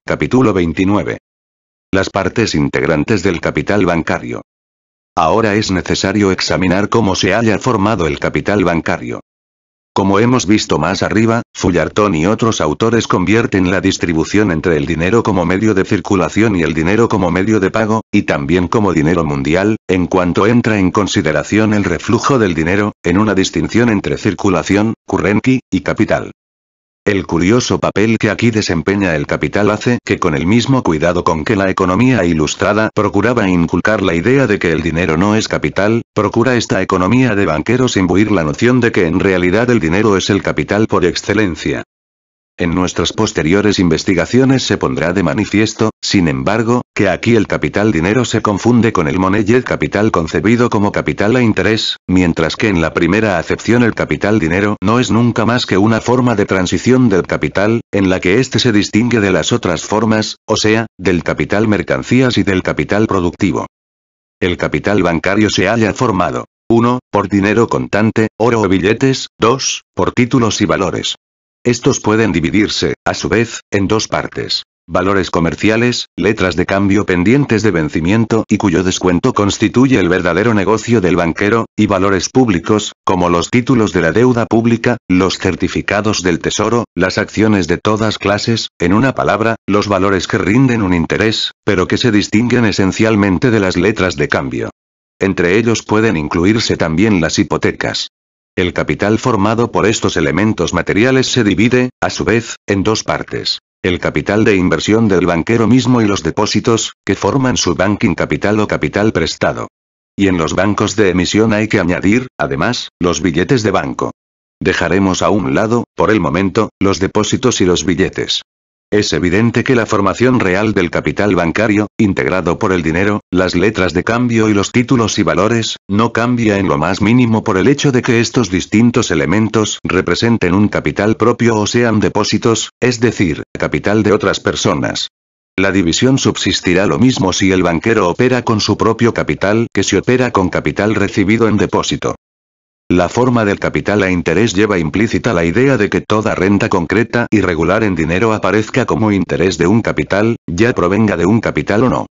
Capítulo 29. Las partes integrantes del capital bancario. Ahora es necesario examinar cómo se haya formado el capital bancario. Como hemos visto más arriba, Fullerton y otros autores convierten la distribución entre el dinero como medio de circulación y el dinero como medio de pago, y también como dinero mundial, en cuanto entra en consideración el reflujo del dinero, en una distinción entre circulación, currency, y capital. El curioso papel que aquí desempeña el capital hace que con el mismo cuidado con que la economía ilustrada procuraba inculcar la idea de que el dinero no es capital, procura esta economía de banqueros imbuir la noción de que en realidad el dinero es el capital por excelencia. En nuestras posteriores investigaciones se pondrá de manifiesto, sin embargo, que aquí el capital dinero se confunde con el moneyed capital concebido como capital a interés, mientras que en la primera acepción el capital dinero no es nunca más que una forma de transición del capital, en la que éste se distingue de las otras formas, o sea, del capital mercancías y del capital productivo. El capital bancario se halla formado: 1. Por dinero contante, oro o billetes; 2. Por títulos y valores. Estos pueden dividirse, a su vez, en dos partes: valores comerciales, letras de cambio pendientes de vencimiento y cuyo descuento constituye el verdadero negocio del banquero, y valores públicos, como los títulos de la deuda pública, los certificados del tesoro, las acciones de todas clases, en una palabra, los valores que rinden un interés, pero que se distinguen esencialmente de las letras de cambio. Entre ellos pueden incluirse también las hipotecas. El capital formado por estos elementos materiales se divide, a su vez, en dos partes: el capital de inversión del banquero mismo y los depósitos, que forman su banking capital o capital prestado. Y en los bancos de emisión hay que añadir, además, los billetes de banco. Dejaremos a un lado, por el momento, los depósitos y los billetes. Es evidente que la formación real del capital bancario, integrado por el dinero, las letras de cambio y los títulos y valores, no cambia en lo más mínimo por el hecho de que estos distintos elementos representen un capital propio o sean depósitos, es decir, capital de otras personas. La división subsistirá lo mismo si el banquero opera con su propio capital que si opera con capital recibido en depósito. La forma del capital a interés lleva implícita la idea de que toda renta concreta y regular en dinero aparezca como interés de un capital, ya provenga de un capital o no.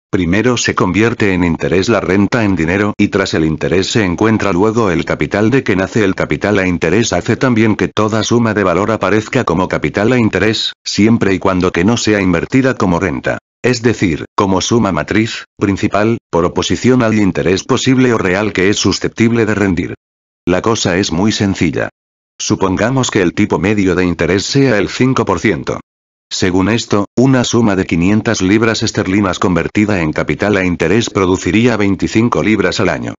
Primero se convierte en interés la renta en dinero y tras el interés se encuentra luego el capital de que nace el capital a interés. Hace también que toda suma de valor aparezca como capital a interés, siempre y cuando que no sea invertida como renta. Es decir, como suma matriz, principal, por oposición al interés posible o real que es susceptible de rendir. La cosa es muy sencilla. Supongamos que el tipo medio de interés sea el 5%. Según esto, una suma de 500 libras esterlinas convertida en capital a interés produciría 25 libras al año.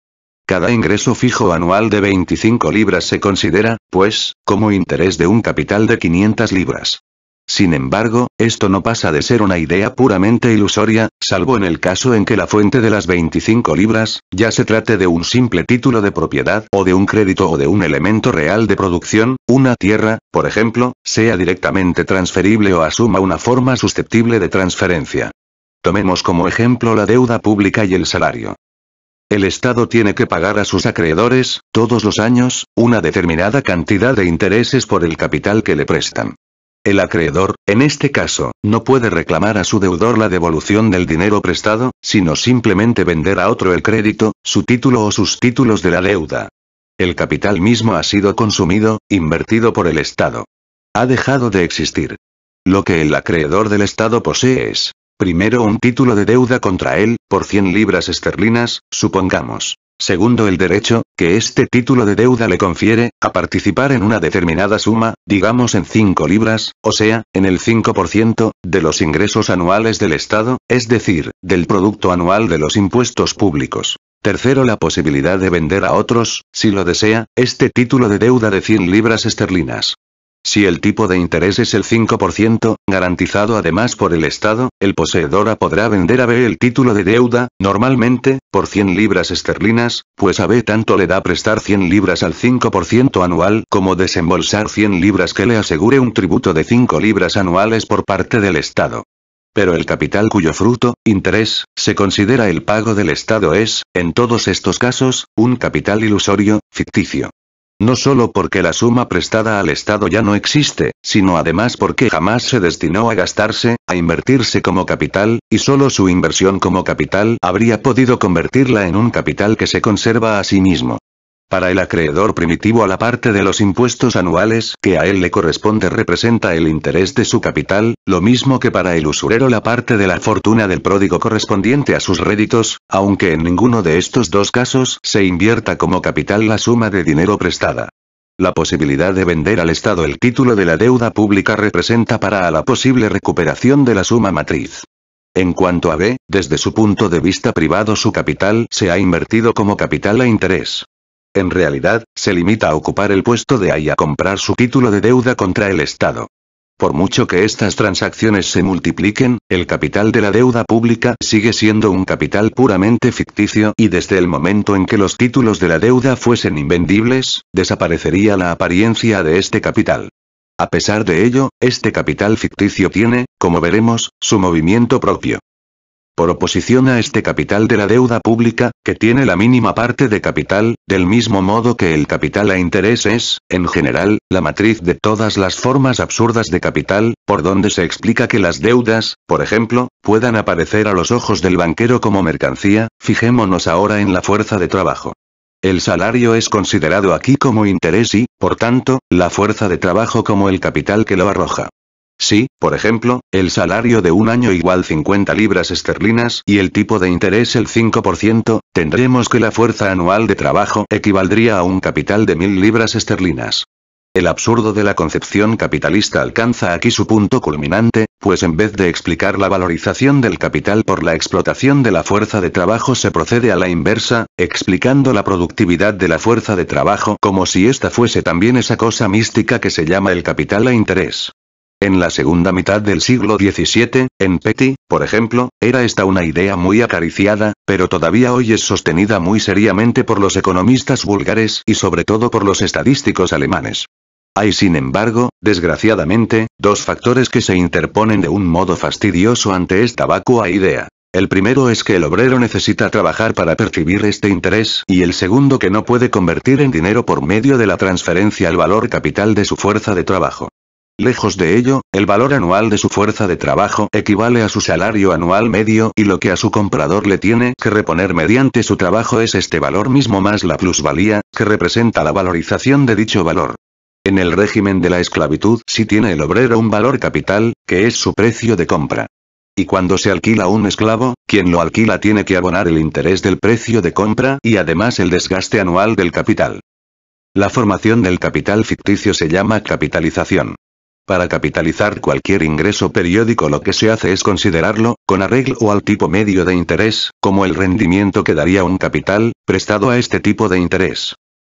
Cada ingreso fijo anual de 25 libras se considera, pues, como interés de un capital de 500 libras. Sin embargo, esto no pasa de ser una idea puramente ilusoria, salvo en el caso en que la fuente de las 25 libras, ya se trate de un simple título de propiedad o de un crédito o de un elemento real de producción, una tierra, por ejemplo, sea directamente transferible o asuma una forma susceptible de transferencia. Tomemos como ejemplo la deuda pública y el salario. El Estado tiene que pagar a sus acreedores, todos los años, una determinada cantidad de intereses por el capital que le prestan. El acreedor, en este caso, no puede reclamar a su deudor la devolución del dinero prestado, sino simplemente vender a otro el crédito, su título o sus títulos de la deuda. El capital mismo ha sido consumido, invertido por el Estado. Ha dejado de existir. Lo que el acreedor del Estado posee es, primero, un título de deuda contra él, por 100 libras esterlinas, supongamos. Segundo, el derecho, que este título de deuda le confiere, a participar en una determinada suma, digamos en 5 libras, o sea, en el 5%, de los ingresos anuales del Estado, es decir, del producto anual de los impuestos públicos. Tercero, la posibilidad de vender a otros, si lo desea, este título de deuda de 100 libras esterlinas. Si el tipo de interés es el 5%, garantizado además por el Estado, el poseedor podrá vender a B el título de deuda, normalmente, por 100 libras esterlinas, pues a B tanto le da prestar 100 libras al 5% anual como desembolsar 100 libras que le asegure un tributo de 5 libras anuales por parte del Estado. Pero el capital cuyo fruto, interés, se considera el pago del Estado es, en todos estos casos, un capital ilusorio, ficticio. No solo porque la suma prestada al Estado ya no existe, sino además porque jamás se destinó a gastarse, a invertirse como capital, y solo su inversión como capital habría podido convertirla en un capital que se conserva a sí mismo. Para el acreedor primitivo, a la parte de los impuestos anuales que a él le corresponde representa el interés de su capital, lo mismo que para el usurero la parte de la fortuna del pródigo correspondiente a sus réditos, aunque en ninguno de estos dos casos se invierta como capital la suma de dinero prestada. La posibilidad de vender al Estado el título de la deuda pública representa para A la posible recuperación de la suma matriz. En cuanto a B, desde su punto de vista privado, su capital se ha invertido como capital a interés. En realidad, se limita a ocupar el puesto de A y a comprar su título de deuda contra el Estado. Por mucho que estas transacciones se multipliquen, el capital de la deuda pública sigue siendo un capital puramente ficticio y desde el momento en que los títulos de la deuda fuesen invendibles, desaparecería la apariencia de este capital. A pesar de ello, este capital ficticio tiene, como veremos, su movimiento propio. Por oposición a este capital de la deuda pública, que tiene la mínima parte de capital, del mismo modo que el capital a interés es, en general, la matriz de todas las formas absurdas de capital, por donde se explica que las deudas, por ejemplo, puedan aparecer a los ojos del banquero como mercancía, fijémonos ahora en la fuerza de trabajo. El salario es considerado aquí como interés y, por tanto, la fuerza de trabajo como el capital que lo arroja. Si, por ejemplo, el salario de un año igual 50 libras esterlinas y el tipo de interés el 5%, tendremos que la fuerza anual de trabajo equivaldría a un capital de 1000 libras esterlinas. El absurdo de la concepción capitalista alcanza aquí su punto culminante, pues en vez de explicar la valorización del capital por la explotación de la fuerza de trabajo se procede a la inversa, explicando la productividad de la fuerza de trabajo como si esta fuese también esa cosa mística que se llama el capital a interés. En la segunda mitad del siglo XVII, en Petit, por ejemplo, era esta una idea muy acariciada, pero todavía hoy es sostenida muy seriamente por los economistas vulgares y sobre todo por los estadísticos alemanes. Hay sin embargo, desgraciadamente, dos factores que se interponen de un modo fastidioso ante esta vacua idea. El primero es que el obrero necesita trabajar para percibir este interés y el segundo que no puede convertir en dinero por medio de la transferencia al valor capital de su fuerza de trabajo. Lejos de ello, el valor anual de su fuerza de trabajo equivale a su salario anual medio y lo que a su comprador le tiene que reponer mediante su trabajo es este valor mismo más la plusvalía, que representa la valorización de dicho valor. En el régimen de la esclavitud sí tiene el obrero un valor capital, que es su precio de compra. Y cuando se alquila un esclavo, quien lo alquila tiene que abonar el interés del precio de compra y además el desgaste anual del capital. La formación del capital ficticio se llama capitalización. Para capitalizar cualquier ingreso periódico lo que se hace es considerarlo, con arreglo al tipo medio de interés, como el rendimiento que daría un capital, prestado a este tipo de interés.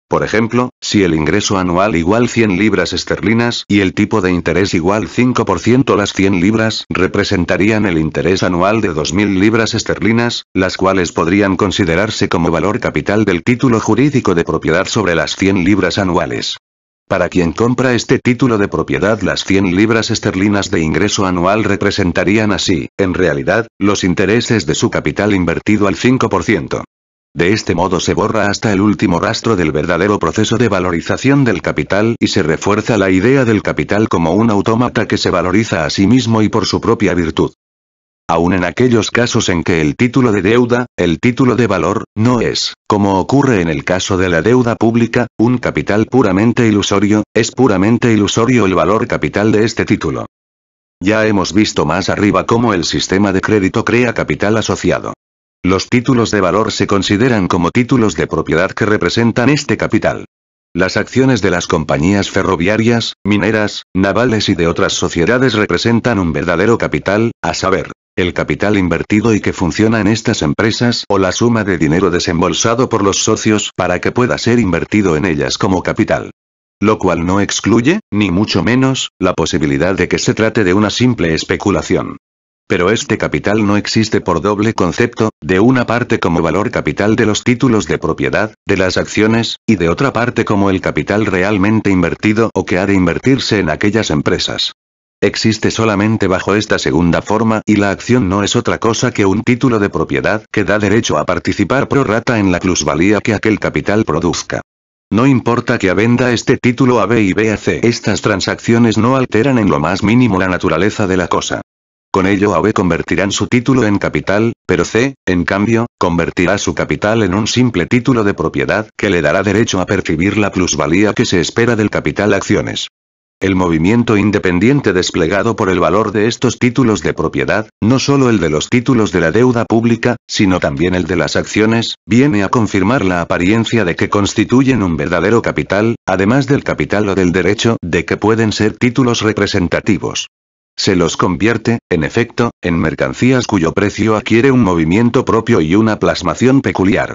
Por ejemplo, si el ingreso anual igual 100 libras esterlinas y el tipo de interés igual 5%, las 100 libras representarían el interés anual de 2000 libras esterlinas, las cuales podrían considerarse como valor capital del título jurídico de propiedad sobre las 100 libras anuales. Para quien compra este título de propiedad, las 100 libras esterlinas de ingreso anual representarían así, en realidad, los intereses de su capital invertido al 5%. De este modo se borra hasta el último rastro del verdadero proceso de valorización del capital y se refuerza la idea del capital como un autómata que se valoriza a sí mismo y por su propia virtud. Aun en aquellos casos en que el título de deuda, el título de valor, no es, como ocurre en el caso de la deuda pública, un capital puramente ilusorio, es puramente ilusorio el valor capital de este título. Ya hemos visto más arriba cómo el sistema de crédito crea capital asociado. Los títulos de valor se consideran como títulos de propiedad que representan este capital. Las acciones de las compañías ferroviarias, mineras, navales y de otras sociedades representan un verdadero capital, a saber, el capital invertido y que funciona en estas empresas o la suma de dinero desembolsado por los socios para que pueda ser invertido en ellas como capital. Lo cual no excluye, ni mucho menos, la posibilidad de que se trate de una simple especulación. Pero este capital no existe por doble concepto, de una parte como valor capital de los títulos de propiedad, de las acciones, y de otra parte como el capital realmente invertido o que ha de invertirse en aquellas empresas. Existe solamente bajo esta segunda forma y la acción no es otra cosa que un título de propiedad que da derecho a participar pro rata en la plusvalía que aquel capital produzca. No importa que A venda este título a B y B a C. Estas transacciones no alteran en lo más mínimo la naturaleza de la cosa. Con ello A B convertirán su título en capital, pero C, en cambio, convertirá su capital en un simple título de propiedad que le dará derecho a percibir la plusvalía que se espera del capital acciones. El movimiento independiente desplegado por el valor de estos títulos de propiedad, no solo el de los títulos de la deuda pública, sino también el de las acciones, viene a confirmar la apariencia de que constituyen un verdadero capital, además del capital o del derecho de que pueden ser títulos representativos. Se los convierte, en efecto, en mercancías cuyo precio adquiere un movimiento propio y una plasmación peculiar.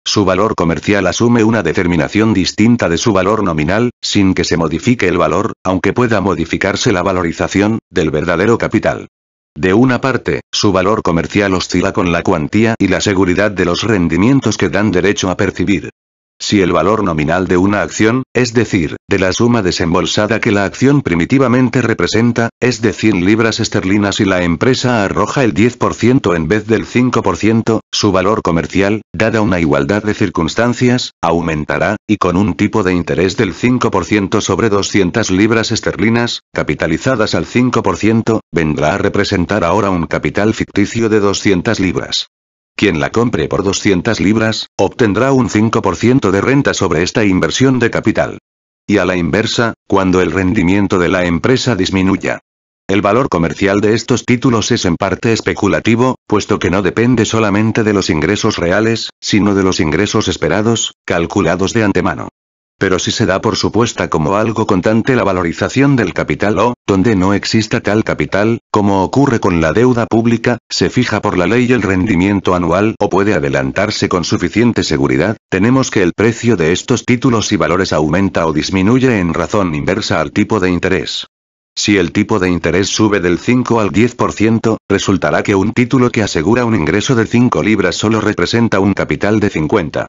Su valor comercial asume una determinación distinta de su valor nominal, sin que se modifique el valor, aunque pueda modificarse la valorización, del verdadero capital. De una parte, su valor comercial oscila con la cuantía y la seguridad de los rendimientos que dan derecho a percibir. Si el valor nominal de una acción, es decir, de la suma desembolsada que la acción primitivamente representa, es de 100 libras esterlinas y la empresa arroja el 10% en vez del 5%, su valor comercial, dada una igualdad de circunstancias, aumentará, y con un tipo de interés del 5% sobre 200 libras esterlinas, capitalizadas al 5%, vendrá a representar ahora un capital ficticio de 200 libras. Quien la compre por 200 libras, obtendrá un 5% de renta sobre esta inversión de capital. Y a la inversa, cuando el rendimiento de la empresa disminuya. El valor comercial de estos títulos es en parte especulativo, puesto que no depende solamente de los ingresos reales, sino de los ingresos esperados, calculados de antemano. Pero si se da por supuesta como algo constante la valorización del capital o, donde no exista tal capital, como ocurre con la deuda pública, se fija por la ley el rendimiento anual o puede adelantarse con suficiente seguridad, tenemos que el precio de estos títulos y valores aumenta o disminuye en razón inversa al tipo de interés. Si el tipo de interés sube del 5 al 10%, resultará que un título que asegura un ingreso de 5 libras solo representa un capital de 50.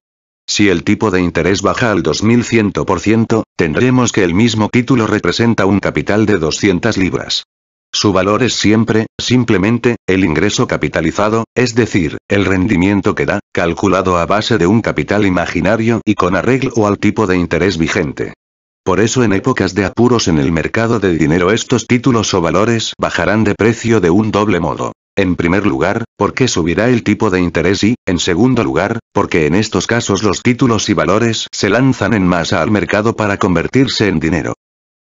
Si el tipo de interés baja al 2100%, tendremos que el mismo título representa un capital de 200 libras. Su valor es siempre, simplemente, el ingreso capitalizado, es decir, el rendimiento que da, calculado a base de un capital imaginario y con arreglo al tipo de interés vigente. Por eso en épocas de apuros en el mercado de dinero estos títulos o valores bajarán de precio de un doble modo. En primer lugar, porque subirá el tipo de interés y, en segundo lugar, porque en estos casos los títulos y valores se lanzan en masa al mercado para convertirse en dinero.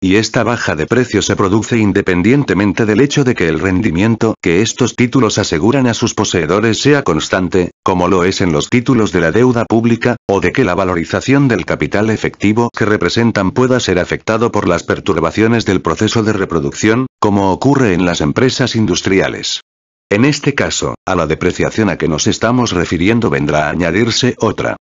Y esta baja de precio se produce independientemente del hecho de que el rendimiento que estos títulos aseguran a sus poseedores sea constante, como lo es en los títulos de la deuda pública, o de que la valorización del capital efectivo que representan pueda ser afectado por las perturbaciones del proceso de reproducción, como ocurre en las empresas industriales. En este caso, a la depreciación a que nos estamos refiriendo vendrá a añadirse otra.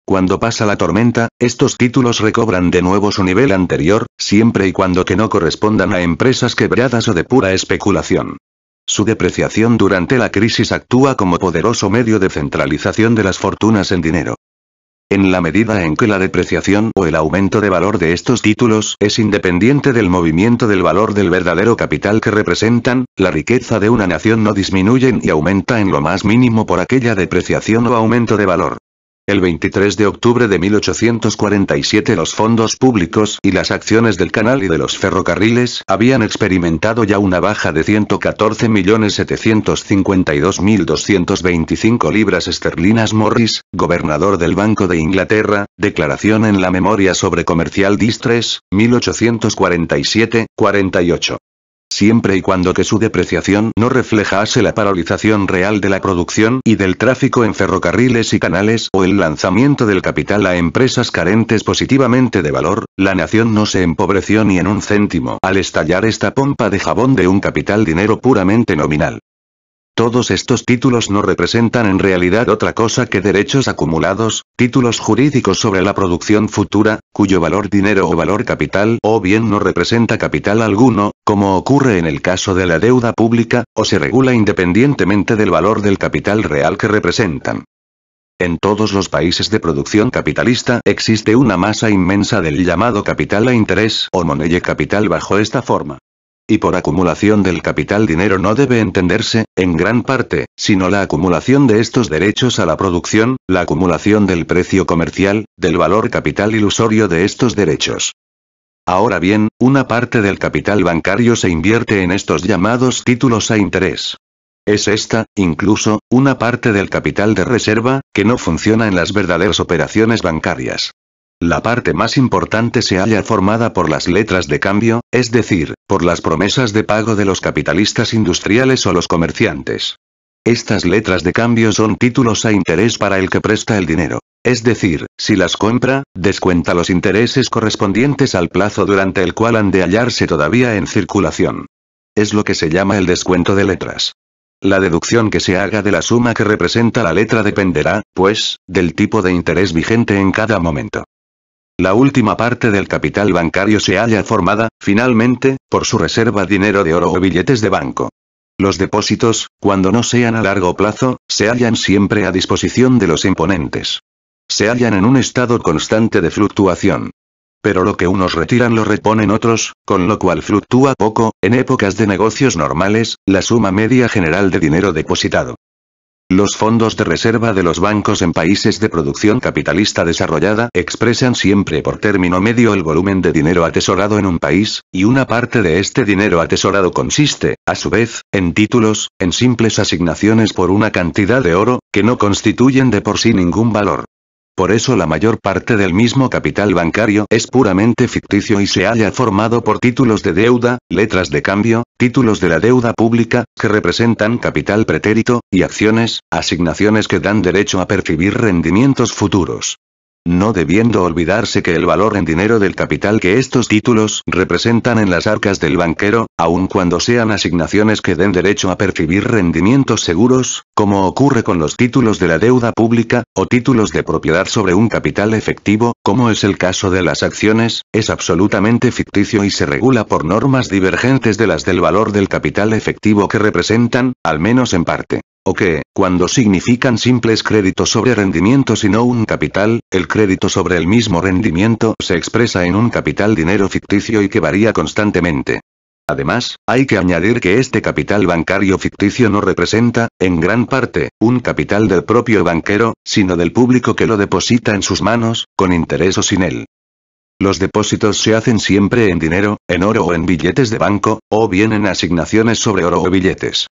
Cuando pasa la tormenta, estos títulos recobran de nuevo su nivel anterior, siempre y cuando que no correspondan a empresas quebradas o de pura especulación. Su depreciación durante la crisis actúa como poderoso medio de centralización de las fortunas en dinero. En la medida en que la depreciación o el aumento de valor de estos títulos es independiente del movimiento del valor del verdadero capital que representan, la riqueza de una nación no disminuye ni aumenta en lo más mínimo por aquella depreciación o aumento de valor. El 23 de octubre de 1847 los fondos públicos y las acciones del canal y de los ferrocarriles habían experimentado ya una baja de 114.752.225 libras esterlinas. Morris, gobernador del Banco de Inglaterra, declaración en la Memoria sobre Comercial Distress, 1847-48. Siempre y cuando que su depreciación no reflejase la paralización real de la producción y del tráfico en ferrocarriles y canales o el lanzamiento del capital a empresas carentes positivamente de valor, la nación no se empobreció ni en un céntimo al estallar esta pompa de jabón de un capital dinero puramente nominal. Todos estos títulos no representan en realidad otra cosa que derechos acumulados, títulos jurídicos sobre la producción futura, cuyo valor dinero o valor capital o bien no representa capital alguno, como ocurre en el caso de la deuda pública, o se regula independientemente del valor del capital real que representan. En todos los países de producción capitalista existe una masa inmensa del llamado capital a interés o money capital bajo esta forma. Y por acumulación del capital dinero no debe entenderse, en gran parte, sino la acumulación de estos derechos a la producción, la acumulación del precio comercial, del valor capital ilusorio de estos derechos. Ahora bien, una parte del capital bancario se invierte en estos llamados títulos a interés. Es esta, incluso, una parte del capital de reserva, que no funciona en las verdaderas operaciones bancarias. La parte más importante se halla formada por las letras de cambio, es decir, por las promesas de pago de los capitalistas industriales o los comerciantes. Estas letras de cambio son títulos a interés para el que presta el dinero. Es decir, si las compra, descuenta los intereses correspondientes al plazo durante el cual han de hallarse todavía en circulación. Es lo que se llama el descuento de letras. La deducción que se haga de la suma que representa la letra dependerá, pues, del tipo de interés vigente en cada momento. La última parte del capital bancario se halla formada, finalmente, por su reserva dinero de oro o billetes de banco. Los depósitos, cuando no sean a largo plazo, se hallan siempre a disposición de los imponentes. Se hallan en un estado constante de fluctuación. Pero lo que unos retiran lo reponen otros, con lo cual fluctúa poco, en épocas de negocios normales, la suma media general de dinero depositado. Los fondos de reserva de los bancos en países de producción capitalista desarrollada expresan siempre por término medio el volumen de dinero atesorado en un país, y una parte de este dinero atesorado consiste, a su vez, en títulos, en simples asignaciones por una cantidad de oro, que no constituyen de por sí ningún valor. Por eso la mayor parte del mismo capital bancario es puramente ficticio y se halla formado por títulos de deuda, letras de cambio, títulos de la deuda pública, que representan capital pretérito, y acciones, asignaciones que dan derecho a percibir rendimientos futuros. No debiendo olvidarse que el valor en dinero del capital que estos títulos representan en las arcas del banquero, aun cuando sean asignaciones que den derecho a percibir rendimientos seguros, como ocurre con los títulos de la deuda pública, o títulos de propiedad sobre un capital efectivo, como es el caso de las acciones, es absolutamente ficticio y se regula por normas divergentes de las del valor del capital efectivo que representan, al menos en parte. O que, cuando significan simples créditos sobre rendimientos y no un capital, el crédito sobre el mismo rendimiento se expresa en un capital dinero ficticio y que varía constantemente. Además, hay que añadir que este capital bancario ficticio no representa, en gran parte, un capital del propio banquero, sino del público que lo deposita en sus manos, con interés o sin él. Los depósitos se hacen siempre en dinero, en oro o en billetes de banco, o bien en asignaciones sobre oro o billetes.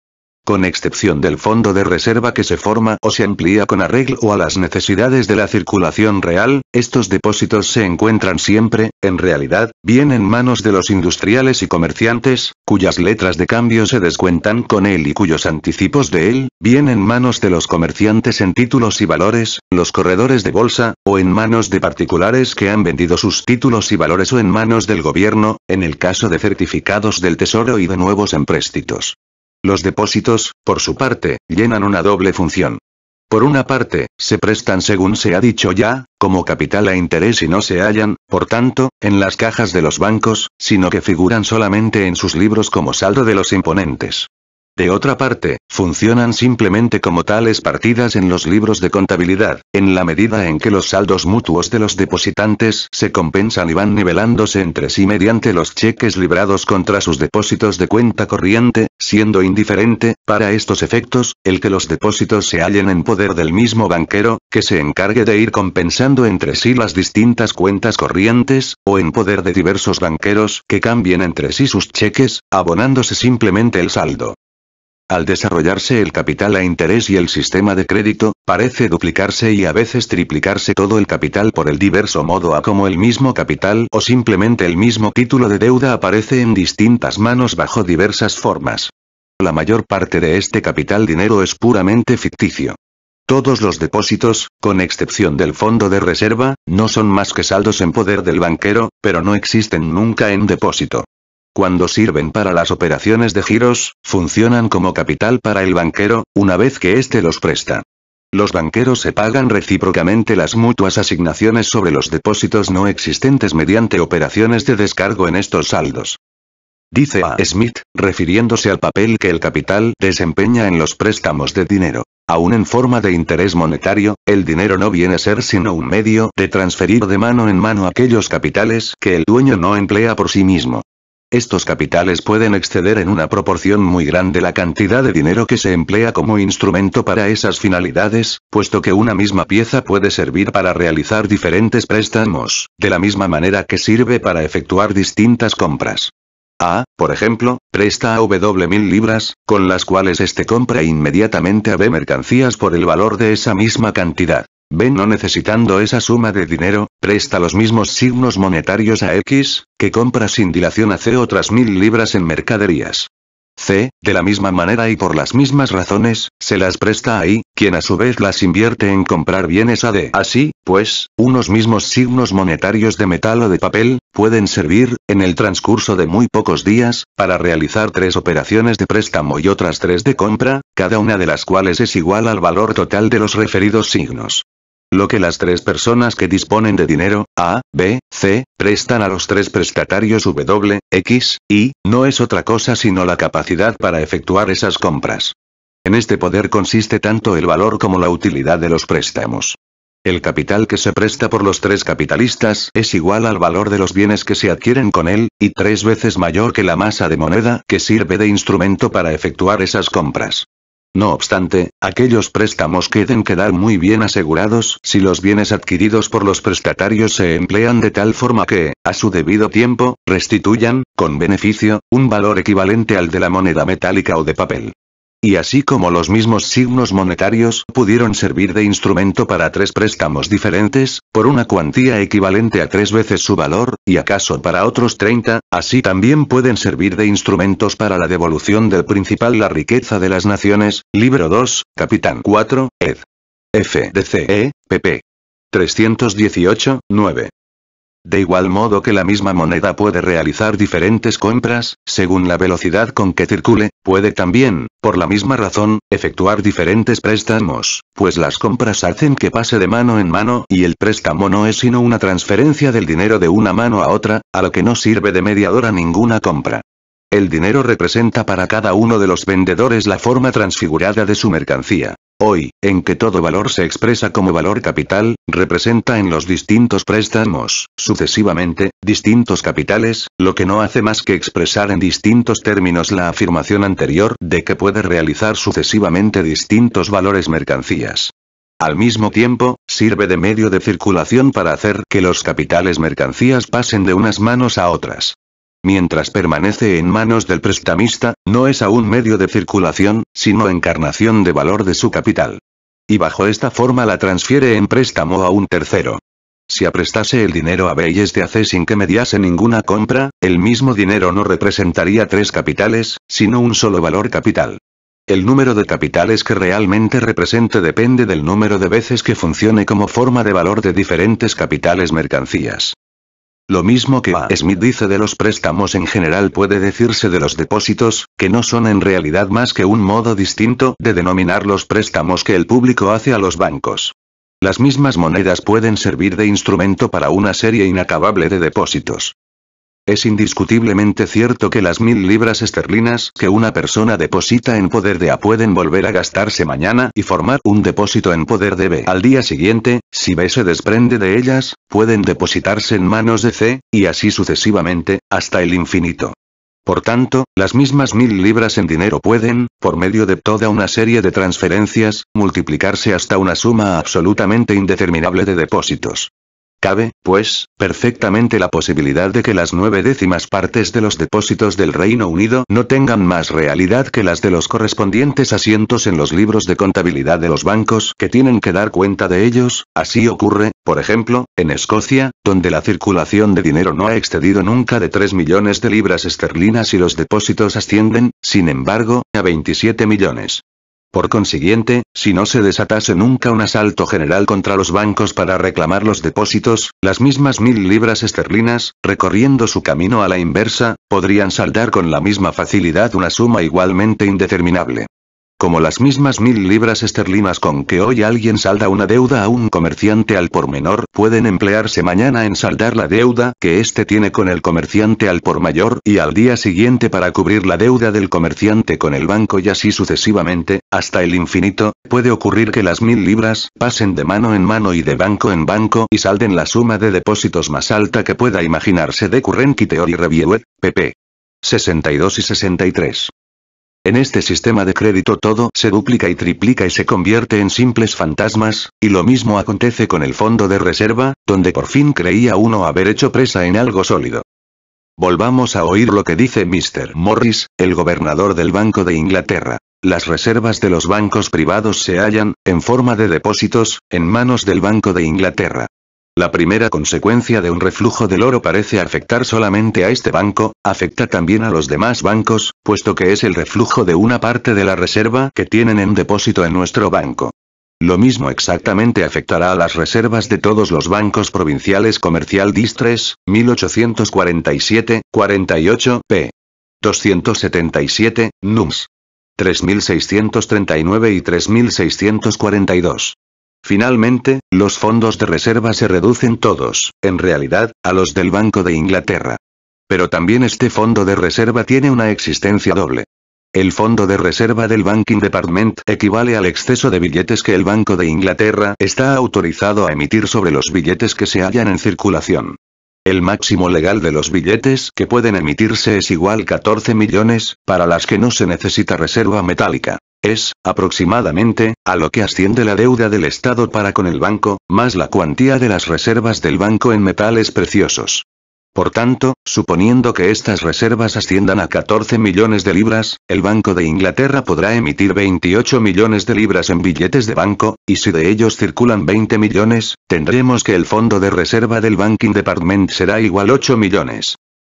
Con excepción del fondo de reserva que se forma o se amplía con arreglo a las necesidades de la circulación real, estos depósitos se encuentran siempre, en realidad, bien en manos de los industriales y comerciantes, cuyas letras de cambio se descuentan con él y cuyos anticipos de él, bien en manos de los comerciantes en títulos y valores, los corredores de bolsa, o en manos de particulares que han vendido sus títulos y valores o en manos del gobierno, en el caso de certificados del tesoro y de nuevos empréstitos. Los depósitos, por su parte, llenan una doble función. Por una parte, se prestan según se ha dicho ya, como capital a interés y no se hallan, por tanto, en las cajas de los bancos, sino que figuran solamente en sus libros como saldo de los imponentes. De otra parte, funcionan simplemente como tales partidas en los libros de contabilidad, en la medida en que los saldos mutuos de los depositantes se compensan y van nivelándose entre sí mediante los cheques librados contra sus depósitos de cuenta corriente, siendo indiferente, para estos efectos, el que los depósitos se hallen en poder del mismo banquero, que se encargue de ir compensando entre sí las distintas cuentas corrientes, o en poder de diversos banqueros que cambien entre sí sus cheques, abonándose simplemente el saldo. Al desarrollarse el capital a interés y el sistema de crédito, parece duplicarse y a veces triplicarse todo el capital por el diverso modo a como el mismo capital o simplemente el mismo título de deuda aparece en distintas manos bajo diversas formas. La mayor parte de este capital dinero es puramente ficticio. Todos los depósitos, con excepción del fondo de reserva, no son más que saldos en poder del banquero, pero no existen nunca en depósito. Cuando sirven para las operaciones de giros, funcionan como capital para el banquero, una vez que éste los presta. Los banqueros se pagan recíprocamente las mutuas asignaciones sobre los depósitos no existentes mediante operaciones de descargo en estos saldos. Dice A. Smith, refiriéndose al papel que el capital desempeña en los préstamos de dinero. Aún en forma de interés monetario, el dinero no viene a ser sino un medio de transferir de mano en mano aquellos capitales que el dueño no emplea por sí mismo. Estos capitales pueden exceder en una proporción muy grande la cantidad de dinero que se emplea como instrumento para esas finalidades, puesto que una misma pieza puede servir para realizar diferentes préstamos, de la misma manera que sirve para efectuar distintas compras. A, por ejemplo, presta a W 1000 libras, con las cuales este compra inmediatamente a B mercancías por el valor de esa misma cantidad. B, no necesitando esa suma de dinero, presta los mismos signos monetarios a X, que compra sin dilación a C otras 1000 libras en mercaderías. C, de la misma manera y por las mismas razones, se las presta a Y, quien a su vez las invierte en comprar bienes a D. Así, pues, unos mismos signos monetarios de metal o de papel, pueden servir, en el transcurso de muy pocos días, para realizar 3 operaciones de préstamo y otras 3 de compra, cada una de las cuales es igual al valor total de los referidos signos. Lo que las 3 personas que disponen de dinero, A, B, C, prestan a los 3 prestatarios W, X, Y, no es otra cosa sino la capacidad para efectuar esas compras. En este poder consiste tanto el valor como la utilidad de los préstamos. El capital que se presta por los 3 capitalistas es igual al valor de los bienes que se adquieren con él, y 3 veces mayor que la masa de moneda que sirve de instrumento para efectuar esas compras. No obstante, aquellos préstamos queden quedar muy bien asegurados si los bienes adquiridos por los prestatarios se emplean de tal forma que, a su debido tiempo, restituyan, con beneficio, un valor equivalente al de la moneda metálica o de papel. Y así como los mismos signos monetarios pudieron servir de instrumento para 3 préstamos diferentes, por una cuantía equivalente a 3 veces su valor, y acaso para otros 30, así también pueden servir de instrumentos para la devolución del principal la riqueza de las naciones, libro 2, capitán 4, ed. F. D. C. E. pp. 318, 9. De igual modo que la misma moneda puede realizar diferentes compras, según la velocidad con que circule, puede también, por la misma razón, efectuar diferentes préstamos, pues las compras hacen que pase de mano en mano y el préstamo no es sino una transferencia del dinero de una mano a otra, a lo que no sirve de mediador a ninguna compra. El dinero representa para cada uno de los vendedores la forma transfigurada de su mercancía. Hoy, en que todo valor se expresa como valor capital, representa en los distintos préstamos, sucesivamente, distintos capitales, lo que no hace más que expresar en distintos términos la afirmación anterior de que puede realizar sucesivamente distintos valores mercancías. Al mismo tiempo, sirve de medio de circulación para hacer que los capitales mercancías pasen de unas manos a otras. Mientras permanece en manos del prestamista, no es aún medio de circulación, sino encarnación de valor de su capital. Y bajo esta forma la transfiere en préstamo a un tercero. Si aprestase el dinero a B y este a C sin que mediase ninguna compra, el mismo dinero no representaría 3 capitales, sino un solo valor capital. El número de capitales que realmente represente depende del número de veces que funcione como forma de valor de diferentes capitales mercancías. Lo mismo que A. Smith dice de los préstamos en general puede decirse de los depósitos, que no son en realidad más que un modo distinto de denominar los préstamos que el público hace a los bancos. Las mismas monedas pueden servir de instrumento para una serie inacabable de depósitos. Es indiscutiblemente cierto que las 1000 libras esterlinas que una persona deposita en poder de A pueden volver a gastarse mañana y formar un depósito en poder de B. Al día siguiente, si B se desprende de ellas, pueden depositarse en manos de C, y así sucesivamente, hasta el infinito. Por tanto, las mismas 1000 libras en dinero pueden, por medio de toda una serie de transferencias, multiplicarse hasta una suma absolutamente indeterminable de depósitos. Cabe, pues, perfectamente la posibilidad de que las 9/10 partes de los depósitos del Reino Unido no tengan más realidad que las de los correspondientes asientos en los libros de contabilidad de los bancos que tienen que dar cuenta de ellos. Así ocurre, por ejemplo, en Escocia, donde la circulación de dinero no ha excedido nunca de 3 millones de libras esterlinas y los depósitos ascienden, sin embargo, a 27 millones. Por consiguiente, si no se desatase nunca un asalto general contra los bancos para reclamar los depósitos, las mismas 1000 libras esterlinas, recorriendo su camino a la inversa, podrían saldar con la misma facilidad una suma igualmente indeterminable. Como las mismas 1000 libras esterlinas con que hoy alguien salda una deuda a un comerciante al por menor pueden emplearse mañana en saldar la deuda que éste tiene con el comerciante al por mayor y al día siguiente para cubrir la deuda del comerciante con el banco y así sucesivamente, hasta el infinito, puede ocurrir que las 1000 libras pasen de mano en mano y de banco en banco y salden la suma de depósitos más alta que pueda imaginarse de Current Theory Reviewed, pp. 62 y 63. En este sistema de crédito todo se duplica y triplica y se convierte en simples fantasmas, y lo mismo acontece con el fondo de reserva, donde por fin creía uno haber hecho presa en algo sólido. Volvamos a oír lo que dice Mr. Morris, el gobernador del Banco de Inglaterra. Las reservas de los bancos privados se hallan, en forma de depósitos, en manos del Banco de Inglaterra. La primera consecuencia de un reflujo del oro parece afectar solamente a este banco, afecta también a los demás bancos, puesto que es el reflujo de una parte de la reserva que tienen en depósito en nuestro banco. Lo mismo exactamente afectará a las reservas de todos los bancos provinciales Comercial Distress, 1847, 48, p. 277, nums. 3639 y 3642. Finalmente, los fondos de reserva se reducen todos, en realidad, a los del Banco de Inglaterra. Pero también este fondo de reserva tiene una existencia doble. El fondo de reserva del Banking Department equivale al exceso de billetes que el Banco de Inglaterra está autorizado a emitir sobre los billetes que se hallan en circulación. El máximo legal de los billetes que pueden emitirse es igual 14 millones, para las que no se necesita reserva metálica. Es, aproximadamente, a lo que asciende la deuda del Estado para con el banco, más la cuantía de las reservas del banco en metales preciosos. Por tanto, suponiendo que estas reservas asciendan a 14 millones de libras, el Banco de Inglaterra podrá emitir 28 millones de libras en billetes de banco, y si de ellos circulan 20 millones, tendremos que el fondo de reserva del Banking Department será igual 8 millones.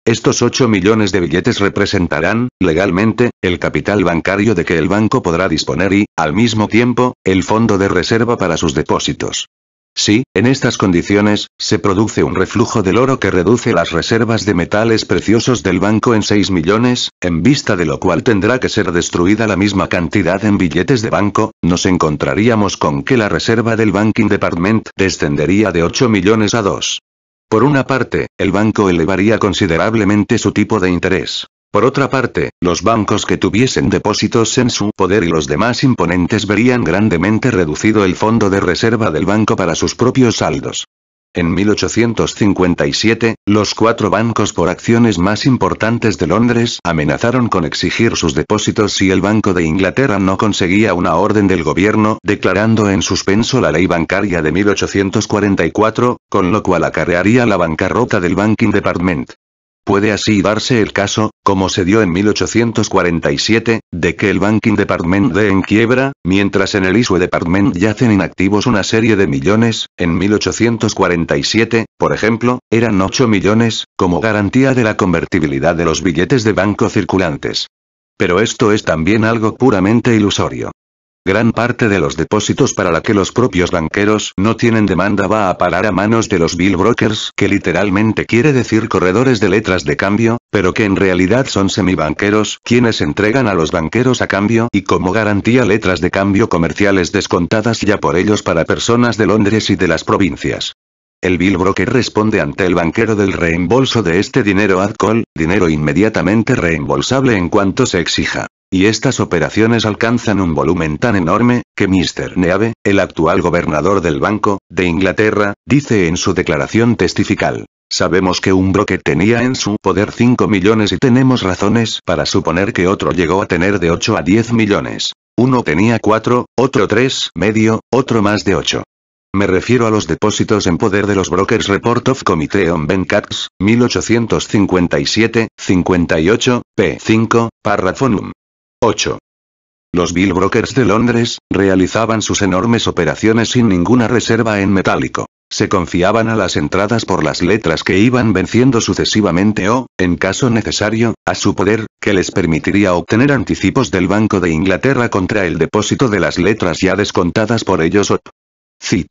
Estos 8 millones de billetes representarán, legalmente, el capital bancario de que el banco podrá disponer y, al mismo tiempo, el fondo de reserva para sus depósitos. Si, en estas condiciones, se produce un reflujo del oro que reduce las reservas de metales preciosos del banco en 6 millones, en vista de lo cual tendrá que ser destruida la misma cantidad en billetes de banco, nos encontraríamos con que la reserva del Banking Department descendería de 8 millones a 2. Por una parte, el banco elevaría considerablemente su tipo de interés. Por otra parte, los bancos que tuviesen depósitos en su poder y los demás imponentes verían grandemente reducido el fondo de reserva del banco para sus propios saldos. En 1857, los 4 bancos por acciones más importantes de Londres amenazaron con exigir sus depósitos si el Banco de Inglaterra no conseguía una orden del gobierno declarando en suspenso la ley bancaria de 1844, con lo cual acarrearía la bancarrota del Banking Department. Puede así darse el caso, como se dio en 1847, de que el Banking Department dé en quiebra, mientras en el Issue Department yacen inactivos una serie de millones. En 1847, por ejemplo, eran 8 millones, como garantía de la convertibilidad de los billetes de banco circulantes. Pero esto es también algo puramente ilusorio. Gran parte de los depósitos para la que los propios banqueros no tienen demanda va a parar a manos de los bill brokers, que literalmente quiere decir corredores de letras de cambio, pero que en realidad son semibanqueros, quienes entregan a los banqueros a cambio y como garantía letras de cambio comerciales descontadas ya por ellos para personas de Londres y de las provincias. El bill broker responde ante el banquero del reembolso de este dinero ad call, dinero inmediatamente reembolsable en cuanto se exija. Y estas operaciones alcanzan un volumen tan enorme, que Mr. Neave, el actual gobernador del Banco de Inglaterra, dice en su declaración testifical: sabemos que un broker tenía en su poder 5 millones y tenemos razones para suponer que otro llegó a tener de 8 a 10 millones. Uno tenía 4, otro 3, medio, otro más de 8. Me refiero a los depósitos en poder de los Brokers Report of Committee on Banks, 1857, 58, p. 5, párrafo num. 8. Los bill brokers de Londres realizaban sus enormes operaciones sin ninguna reserva en metálico. Se confiaban a las entradas por las letras que iban venciendo sucesivamente o, en caso necesario, a su poder, que les permitiría obtener anticipos del Banco de Inglaterra contra el depósito de las letras ya descontadas por ellos. Cit.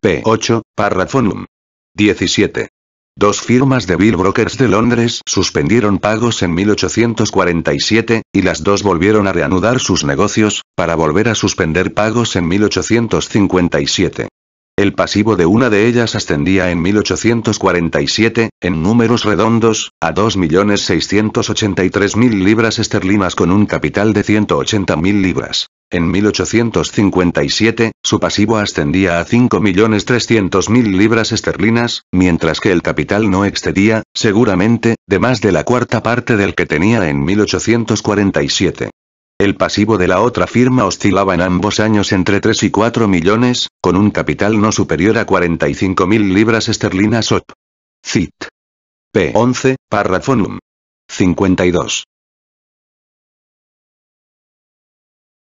P. 8, párrafo num. 17. 2 firmas de bill brokers de Londres suspendieron pagos en 1847, y las 2 volvieron a reanudar sus negocios, para volver a suspender pagos en 1857. El pasivo de una de ellas ascendía en 1847, en números redondos, a 2.683.000 libras esterlinas con un capital de 180.000 libras. En 1857, su pasivo ascendía a 5.300.000 libras esterlinas, mientras que el capital no excedía, seguramente, de más de la cuarta parte del que tenía en 1847. El pasivo de la otra firma oscilaba en ambos años entre 3 y 4 millones, con un capital no superior a 45.000 libras esterlinas OP. Cit. P. 11, párrafo num. 52.